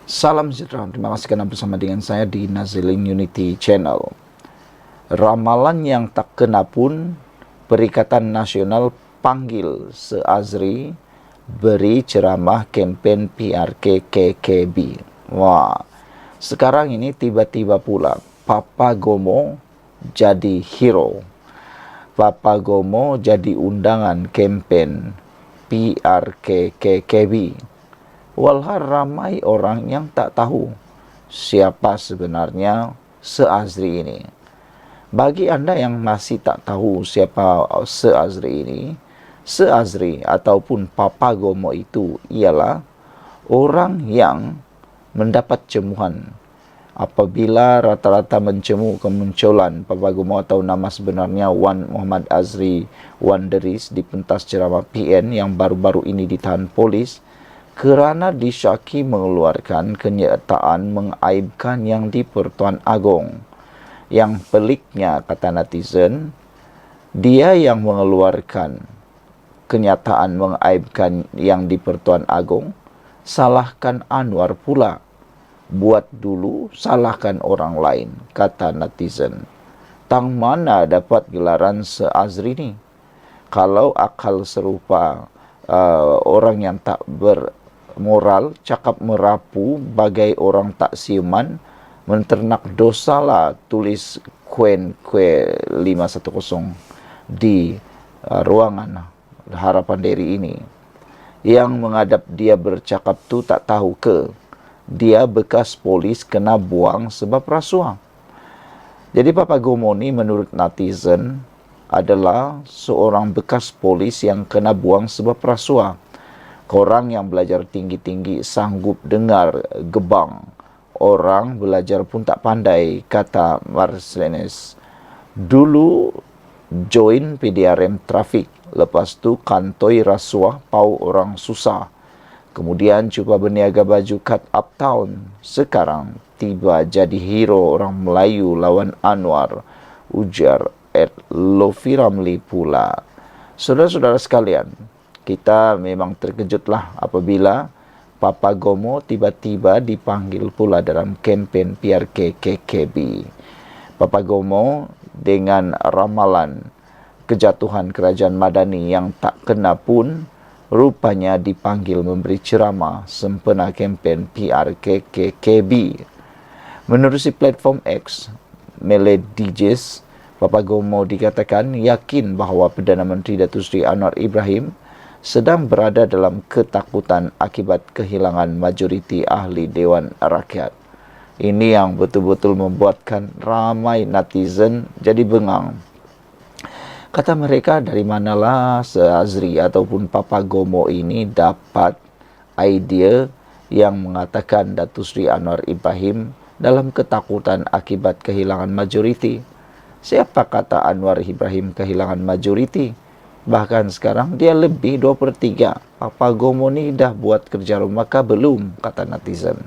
Salam sejahtera, terima kasih karena bersama dengan saya di Nazilin Unity Channel. Ramalan yang tak kena pun, Perikatan Nasional panggil Se-Azri beri ceramah kempen PRK KKB. Wah, sekarang ini tiba-tiba pula Papa Gomo jadi hero. Papa Gomo jadi undangan kempen PRK KKB. Walhal ramai orang yang tak tahu siapa sebenarnya Se-Azri ini. Bagi Anda yang masih tak tahu siapa Se-Azri ini, Se-Azri ataupun Papa Gomo itu ialah orang yang mendapat cemuhan apabila rata-rata mencemu kemunculan Papa Gomo atau nama sebenarnya Wan Muhammad Azri Wan Deris di pentas ceramah PN yang baru-baru ini ditahan polis kerana disyaki mengeluarkan kenyataan mengaibkan yang di Pertuan Agong. Yang peliknya, kata netizen, dia yang mengeluarkan kenyataan mengaibkan yang di Pertuan Agong, salahkan Anwar pula. Buat dulu, salahkan orang lain, kata netizen. Tang mana dapat gelaran Se-Azri ni? Kalau akal serupa orang yang tak bermoral, cakap merapu bagai orang tak siuman, menternak dosa lah, tulis Kuen 510 di ruangan Harapan Diri ini. Yang menghadap dia bercakap tu tak tahu ke dia bekas polis kena buang sebab rasuah. Jadi Papa Gomo ni menurut netizen adalah seorang bekas polis yang kena buang sebab rasuah. Korang yang belajar tinggi-tinggi sanggup dengar gebang. Orang belajar pun tak pandai, kata Marcelines. Dulu join PDRM trafik, lepas tu kantoi rasuah pau orang susah. Kemudian cuba berniaga baju cut up town. Sekarang tiba jadi hero orang Melayu lawan Anwar, ujar Lofi Ramli pula. Saudara-saudara sekalian, kita memang terkejutlah apabila Papa Gomo tiba-tiba dipanggil pula dalam kempen PRK KKB. Papa Gomo dengan ramalan kejatuhan kerajaan Madani yang tak kena pun, rupanya dipanggil memberi ceramah sempena kempen PRK KKB. Menerusi platform X, Mele DJs, Papa Gomo dikatakan yakin bahawa Perdana Menteri Datuk Seri Anwar Ibrahim sedang berada dalam ketakutan akibat kehilangan majoriti ahli Dewan Rakyat. Ini yang betul-betul membuatkan ramai netizen jadi bengang. Kata mereka, dari manalah Se-Azri ataupun Papa Gomo ini dapat idea yang mengatakan Datuk Seri Anwar Ibrahim dalam ketakutan akibat kehilangan majoriti. Siapa kata Anwar Ibrahim kehilangan majoriti? Bahkan sekarang dia lebih 2/3. Papa Gomo ni dah buat kerja rumah kah belum, kata netizen.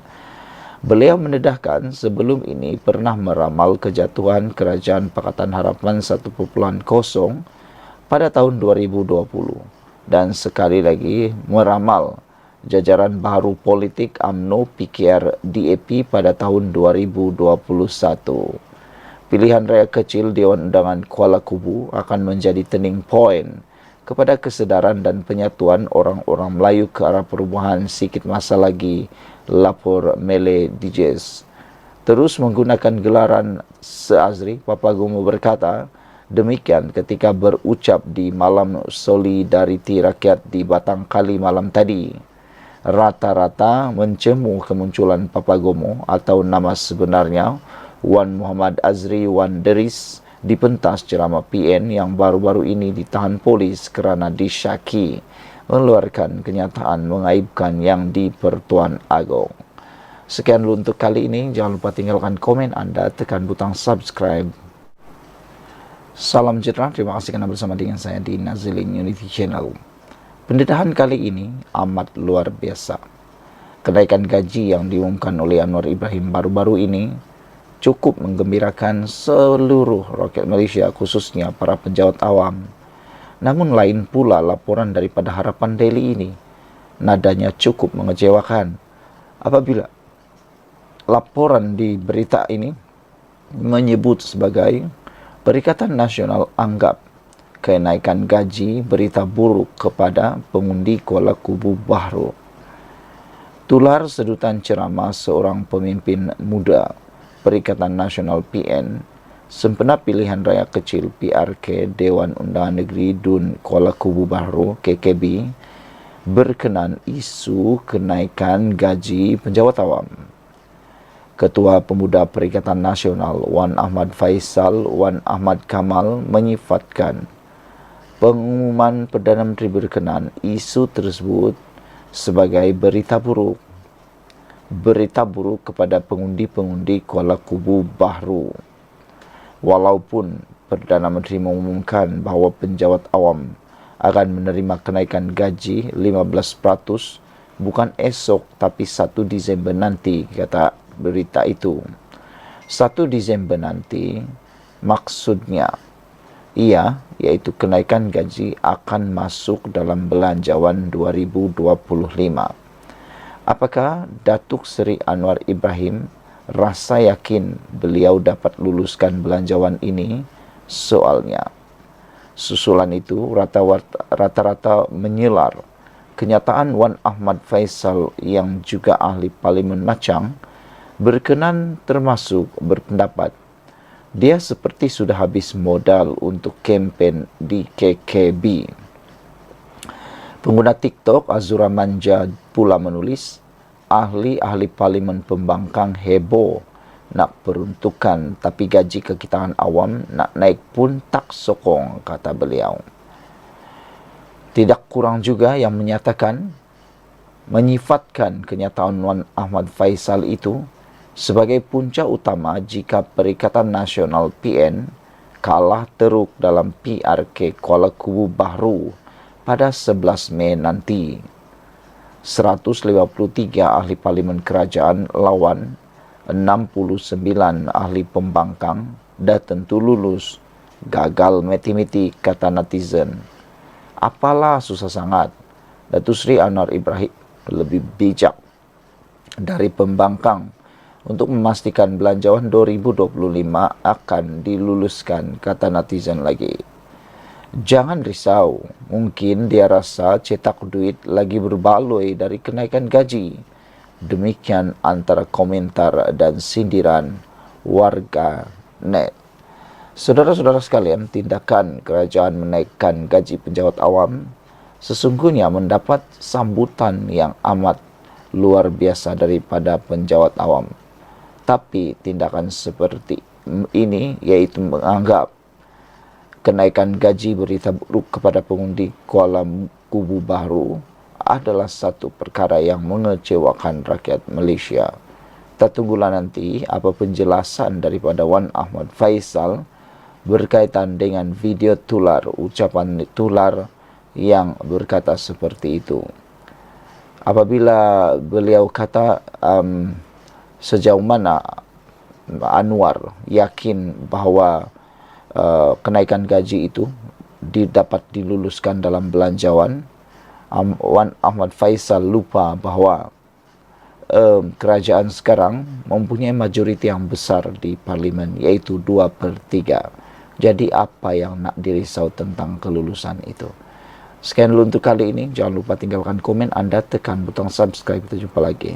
Beliau mendedahkan sebelum ini pernah meramal kejatuhan Kerajaan Pakatan Harapan 1.0 pada tahun 2020 dan sekali lagi meramal jajaran baru politik UMNO PKR DAP pada tahun 2021. Pilihan raya kecil Dewan Undangan Kuala Kubu akan menjadi turning point kepada kesedaran dan penyatuan orang-orang Melayu ke arah perubahan sikit masa lagi, lapor Mele DJs. Terus menggunakan gelaran Se-Azri, Papa Gomo berkata demikian ketika berucap di Malam Solidariti Rakyat di Batang Kali malam tadi. Rata-rata mencemu kemunculan Papa Gomo atau nama sebenarnya Wan Muhammad Azri Wan Deris di pentas ceramah PN yang baru-baru ini ditahan polis kerana disyaki mengeluarkan kenyataan mengaibkan yang di Pertuan Agong. Sekian dulu untuk kali ini. Jangan lupa tinggalkan komen Anda, tekan butang subscribe. Salam sejahtera, terima kasih kerana bersama dengan saya di Nazilin Unity Channel. Pendedahan kali ini amat luar biasa. Kenaikan gaji yang diumumkan oleh Anwar Ibrahim baru-baru ini cukup menggembirakan seluruh rakyat Malaysia, khususnya para pejabat awam. Namun lain pula laporan daripada Harapan Daily ini. Nadanya cukup mengecewakan apabila laporan di berita ini menyebut sebagai Perikatan Nasional anggap kenaikan gaji berita buruk kepada pengundi Kuala Kubu Bahru. Tular sedutan ceramah seorang pemimpin muda Perikatan Nasional PN sempena pilihan raya kecil PRK Dewan Undangan Negeri Dun Kuala Kubu Bahru KKB berkenan isu kenaikan gaji penjawat awam. Ketua Pemuda Perikatan Nasional Wan Ahmad Faisal Wan Ahmad Kamal menyifatkan pengumuman Perdana Menteri berkenan isu tersebut sebagai berita buruk kepada pengundi-pengundi Kuala Kubu Bahru. Walaupun Perdana Menteri mengumumkan bahawa penjawat awam akan menerima kenaikan gaji 15% bukan esok tapi 1 Disember nanti, kata berita itu. 1 Disember nanti maksudnya iaitu kenaikan gaji akan masuk dalam belanjawan 2025. Apakah Datuk Seri Anwar Ibrahim rasa yakin beliau dapat luluskan belanjawan ini? Soalnya. Susulan itu rata-rata menyelar kenyataan Wan Ahmad Faisal yang juga ahli Parlimen Machang berkenan termasuk berpendapat dia seperti sudah habis modal untuk kempen di KKB. Pengguna TikTok Azura Manja pula menulis, ahli-ahli Parlimen Pembangkang heboh nak peruntukan tapi gaji kekitaan awam nak naik pun tak sokong, kata beliau. Tidak kurang juga yang menyifatkan kenyataan Wan Ahmad Faisal itu sebagai punca utama jika Perikatan Nasional PN kalah teruk dalam PRK Kuala Kubu Bahru pada 11 Mei nanti. 153 ahli Parlimen Kerajaan lawan 69 ahli pembangkang dah tentu lulus. Gagal mati-mati, kata netizen. Apalah susah sangat. Datuk Seri Anwar Ibrahim lebih bijak dari pembangkang untuk memastikan belanjawan 2025 akan diluluskan, kata netizen lagi. Jangan risau, mungkin dia rasa cetak duit lagi berbaloi dari kenaikan gaji. Demikian antara komentar dan sindiran warga net. Saudara-saudara sekalian, tindakan kerajaan menaikkan gaji penjawat awam sesungguhnya mendapat sambutan yang amat luar biasa daripada penjawat awam. Tapi tindakan seperti ini, yaitu menganggap kenaikan gaji berita buruk kepada pengundi Kuala Kubu Bahru adalah satu perkara yang mengecewakan rakyat Malaysia. Kita tunggulah nanti apa penjelasan daripada Wan Ahmad Faisal berkaitan dengan video tular, ucapan tular yang berkata seperti itu. Apabila beliau kata sejauh mana Anwar yakin bahawa kenaikan gaji itu dapat diluluskan dalam belanjawan, Wan Ahmad Faisal lupa bahawa kerajaan sekarang mempunyai majoriti yang besar di parlimen, iaitu 2/3. Jadi apa yang nak dirisau tentang kelulusan itu? Sekian dulu untuk kali ini. Jangan lupa tinggalkan komen anda, tekan butang subscribe. Kita jumpa lagi.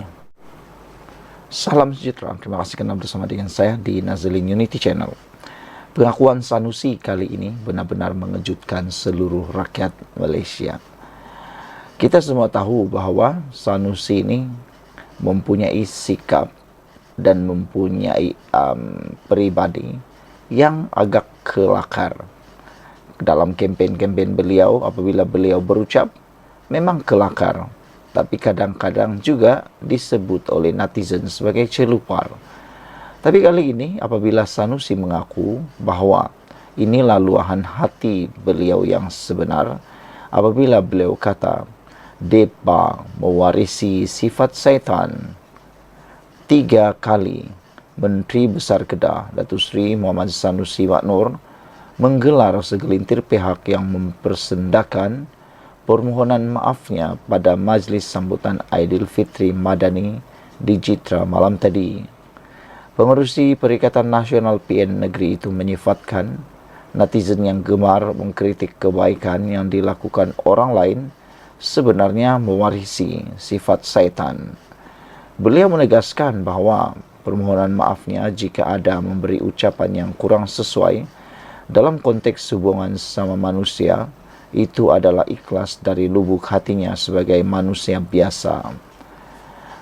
Salam sejahtera. Terima kasih kerana bersama dengan saya di Nazilin Unity Channel. Pengakuan Sanusi kali ini benar-benar mengejutkan seluruh rakyat Malaysia. Kita semua tahu bahawa Sanusi ini mempunyai sikap dan mempunyai peribadi yang agak kelakar. Dalam kempen-kempen beliau, apabila beliau berucap, memang kelakar. Tapi kadang-kadang juga disebut oleh netizen sebagai celupar. Tapi kali ini, apabila Sanusi mengaku bahawa inilah luahan hati beliau yang sebenar, apabila beliau kata, depa mewarisi sifat syaitan. 3 kali Menteri Besar Kedah Datuk Seri Muhammad Sanusi Maknur menggelar segelintir pihak yang mempersendakan permohonan maafnya pada majlis sambutan Aidilfitri Madani di Jitra malam tadi. Pengerusi Perikatan Nasional PN Negeri itu menyifatkan netizen yang gemar mengkritik kebaikan yang dilakukan orang lain sebenarnya mewarisi sifat syaitan. Beliau menegaskan bahawa permohonan maafnya jika ada memberi ucapan yang kurang sesuai dalam konteks hubungan sesama manusia itu adalah ikhlas dari lubuk hatinya sebagai manusia biasa.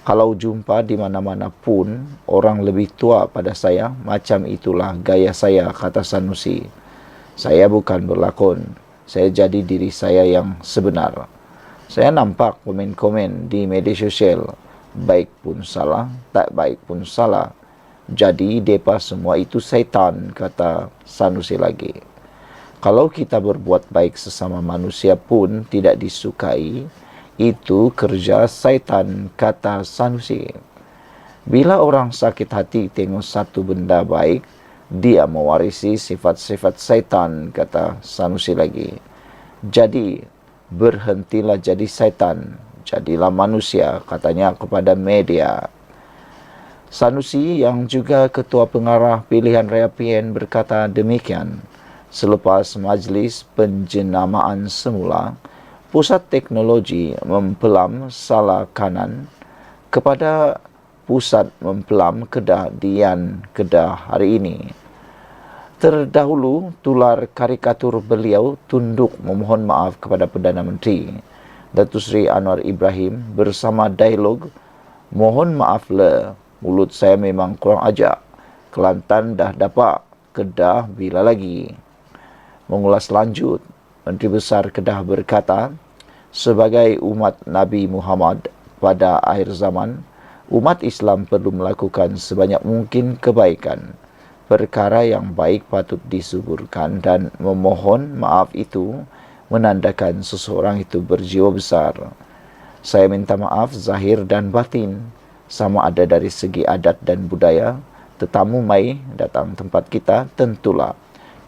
Kalau jumpa di mana-mana pun orang lebih tua pada saya, macam itulah gaya saya, kata Sanusi. Saya bukan berlakon, saya jadi diri saya yang sebenar. Saya nampak komen-komen di media sosial, baik pun salah, tak baik pun salah. Jadi depa semua itu syaitan, kata Sanusi lagi. Kalau kita berbuat baik sesama manusia pun tidak disukai, itu kerja syaitan, kata Sanusi. Bila orang sakit hati tengok satu benda baik, dia mewarisi sifat-sifat syaitan, kata Sanusi lagi. Jadi, berhentilah jadi syaitan, jadilah manusia, katanya kepada media. Sanusi yang juga ketua pengarah pilihan raya PN berkata demikian selepas majlis penjenamaan semula Pusat Teknologi Mempelam Salah Kanan kepada Pusat Mempelam Kedah Dian Kedah hari ini. Terdahulu, tular karikatur beliau tunduk memohon maaf kepada Perdana Menteri Datuk Seri Anwar Ibrahim bersama dialog, "Mohon maaf le, mulut saya memang kurang ajar. Kelantan dah dapat, Kedah bila lagi." Mengulas lanjut, Menteri Besar Kedah berkata, sebagai umat Nabi Muhammad pada akhir zaman, umat Islam perlu melakukan sebanyak mungkin kebaikan. Perkara yang baik patut disuburkan dan memohon maaf itu menandakan seseorang itu berjiwa besar. Saya minta maaf zahir dan batin, sama ada dari segi adat dan budaya. Tetamu mai datang tempat kita, tentulah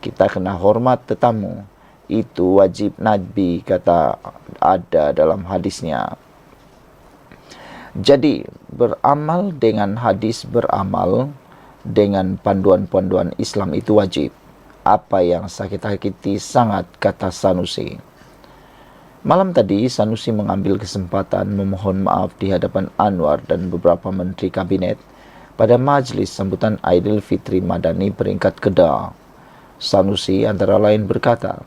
kita kena hormat tetamu. Itu wajib Nabi, kata ada dalam hadisnya. Jadi, beramal dengan hadis, beramal dengan panduan-panduan Islam itu wajib. Apa yang sakit-sakiti sangat, kata Sanusi. Malam tadi, Sanusi mengambil kesempatan memohon maaf di hadapan Anwar dan beberapa menteri kabinet pada majlis sambutan Aidilfitri Madani peringkat Kedah. Sanusi antara lain berkata,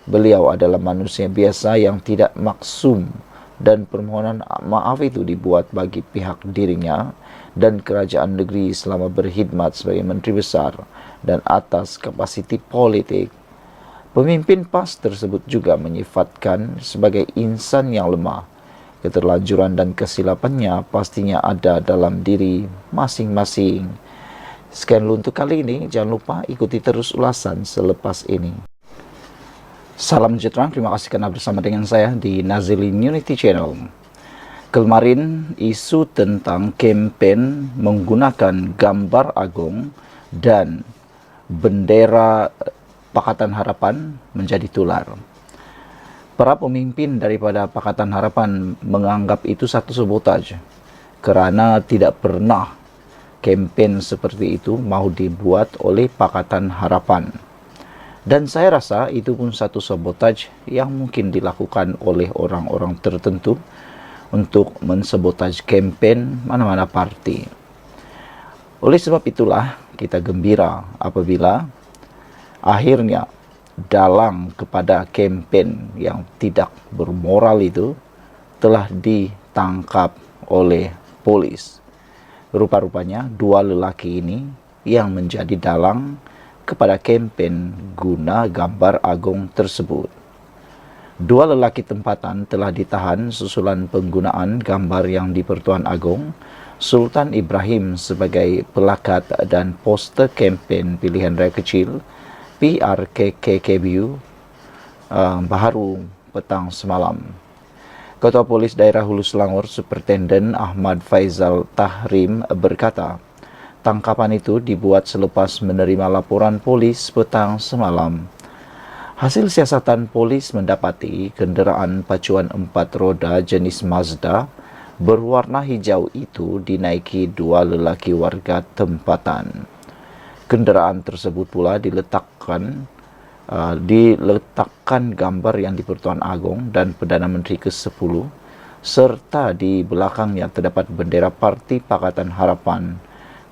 beliau adalah manusia biasa yang tidak maksum dan permohonan maaf itu dibuat bagi pihak dirinya dan kerajaan negeri selama berkhidmat sebagai Menteri Besar dan atas kapasiti politik. Pemimpin PAS tersebut juga menyifatkan sebagai insan yang lemah. Keterlanjuran dan kesilapannya pastinya ada dalam diri masing-masing. Sekian untuk kali ini, jangan lupa ikuti terus ulasan selepas ini. Salam sejahtera, terima kasih karena bersama dengan saya di Nazilin Unity Channel. Kemarin isu tentang kempen menggunakan gambar agung dan bendera Pakatan Harapan menjadi tular. Para pemimpin daripada Pakatan Harapan menganggap itu satu sabotaj kerana tidak pernah kempen seperti itu mahu dibuat oleh Pakatan Harapan. Dan saya rasa itu pun satu sabotaj yang mungkin dilakukan oleh orang-orang tertentu untuk mensabotaj kempen mana-mana parti. Oleh sebab itulah kita gembira apabila akhirnya dalang kepada kempen yang tidak bermoral itu telah ditangkap oleh polis. Rupa-rupanya dua lelaki ini yang menjadi dalang kepada kempen guna gambar agung tersebut. Dua lelaki tempatan telah ditahan susulan penggunaan gambar yang di-Pertuan Agong Sultan Ibrahim sebagai pelakat dan poster kempen pilihan raya kecil PRKKKBU baru petang semalam. Ketua Polis Daerah Hulu Selangor Superintenden Ahmad Faizal Tahrim berkata, tangkapan itu dibuat selepas menerima laporan polis petang semalam. Hasil siasatan polis mendapati kenderaan pacuan 4 roda jenis Mazda berwarna hijau itu dinaiki dua lelaki warga tempatan. Kenderaan tersebut pula diletakkan gambar Yang di-Pertuan Agong dan Perdana Menteri ke-10, serta di belakangnya terdapat bendera Parti Pakatan Harapan,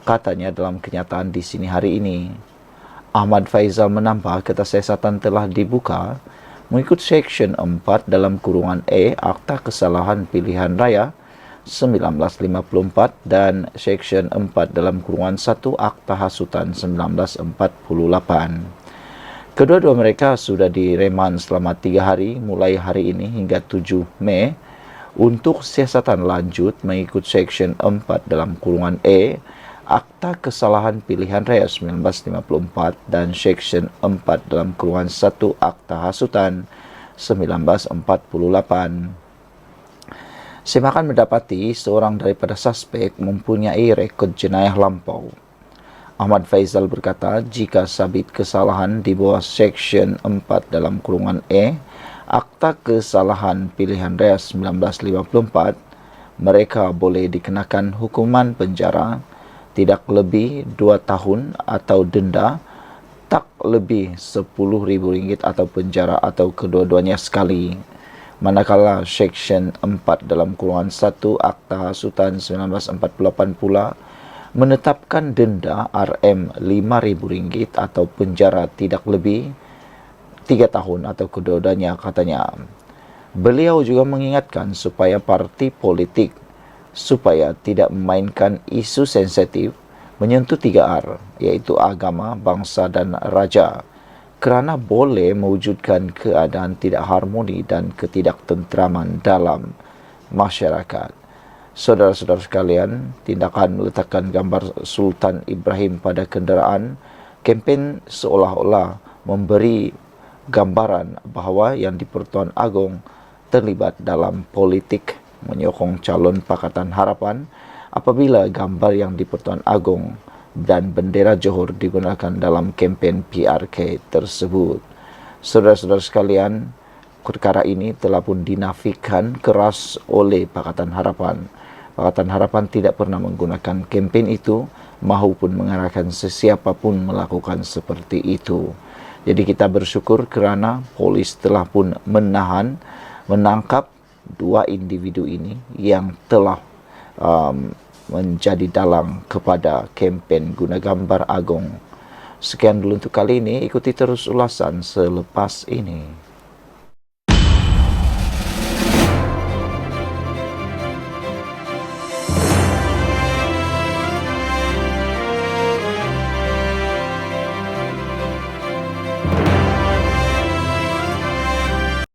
katanya dalam kenyataan di sini hari ini. Ahmad Faizal menambah ketasiasatan telah dibuka mengikut Seksyen 4 dalam kurungan E Akta Kesalahan Pilihan Raya 1954 dan Seksyen 4 dalam kurungan 1 Akta Hasutan 1948. Kedua-dua mereka sudah direman selama 3 hari mulai hari ini hingga 7 Mei untuk siasatan lanjut mengikut Seksyen 4 dalam kurungan E Akta Kesalahan Pilihan Raya 1954 dan Seksyen 4 dalam kurungan 1 Akta Hasutan 1948. Semakan mendapati seorang daripada suspek mempunyai rekod jenayah lampau. Ahmad Faizal berkata, jika sabit kesalahan di bawah Seksyen 4 dalam kurungan E Akta Kesalahan Pilihan Raya 1954, mereka boleh dikenakan hukuman penjara tidak lebih 2 tahun atau denda tak lebih RM10.000 atau penjara atau kedua-duanya sekali. Manakala Seksyen 4 dalam kurungan 1 Akta Hasutan 1948 pula menetapkan denda RM5.000 atau penjara tidak lebih 3 tahun atau kedua-duanya, katanya. Beliau juga mengingatkan supaya parti politik supaya tidak memainkan isu sensitif menyentuh 3R, iaitu agama, bangsa dan raja, kerana boleh mewujudkan keadaan tidak harmoni dan ketidaktentraman dalam masyarakat. Saudara-saudara sekalian, tindakan meletakkan gambar Sultan Ibrahim pada kenderaan kempen seolah-olah memberi gambaran bahawa Yang di-Pertuan Agong terlibat dalam politik menyokong calon Pakatan Harapan apabila gambar Yang di-Pertuan Agong dan bendera Johor digunakan dalam kempen PRK tersebut. Saudara-saudara sekalian, perkara ini telah pun dinafikan keras oleh Pakatan Harapan. Pakatan Harapan tidak pernah menggunakan kempen itu maupun mengarahkan sesiapa pun melakukan seperti itu. Jadi kita bersyukur kerana polis telah pun menangkap 2 individu ini yang telah menjadi dalang kepada kempen guna gambar Agong. Sekian dulu untuk kali ini, ikuti terus ulasan selepas ini.